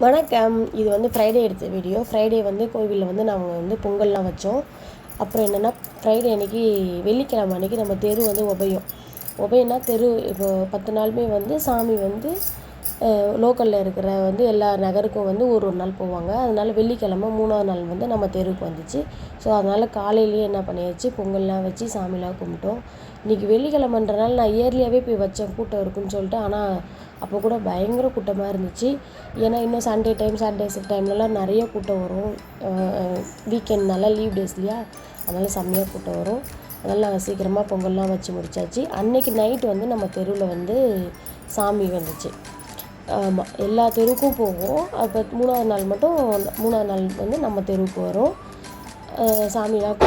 வணக்கம். இது வந்து ஃப்ரைடே எடுத்த வீடியோ. ஃப்ரைடே வந்து கோவிலில் வந்து நாங்கள் வந்து பொங்கல்லாம் வச்சோம். அப்புறம் என்னென்னா ஃப்ரைடே அன்றைக்கி வெள்ளிக்கிழமை அன்றைக்கி நம்ம தெரு வந்து உபயம்னா தெரு இப்போ 10 நாளுமே வந்து சாமி வந்து லோக்கலில் இருக்கிற வந்து எல்லா நகருக்கும் வந்து ஒரு நாள் போவாங்க. அதனால் வெள்ளிக்கிழமை 3ஆவது நாள் வந்து நம்ம தெருவுக்கு வந்துச்சு. ஸோ அதனால் காலையிலேயே என்ன பண்ணியாச்சு, பொங்கல்லாம் வச்சு சாமிலாம் கும்பிட்டோம். இன்றைக்கி வெள்ளிக்கிழமைன்றனால நான் இயர்லியாகவே போய் வச்சேன், கூட்டம் இருக்குன்னு சொல்லிட்டு. ஆனால் அப்போ கூட பயங்கர கூட்டமாக இருந்துச்சு. ஏன்னா இன்னும் சாட்டர்டேஸ் டைம்லலாம் நிறைய கூட்டம் வரும். வீக்கெண்ட்னால லீவ் டேஸ் இல்லையா, அதனால் செம்மையாக கூட்டம் வரும். அதனால் நாங்கள் சீக்கிரமாக பொங்கல்லாம் வச்சு முடித்தாச்சு. அன்றைக்கி நைட்டு வந்து நம்ம தெருவில் வந்து சாமி வந்துச்சு. ஆமாம், எல்லா தெருவுக்கும் போகும். அப்போ 3ஆவது நாள் வந்து நம்ம தெருவுக்கு வரும். சாமிலாம்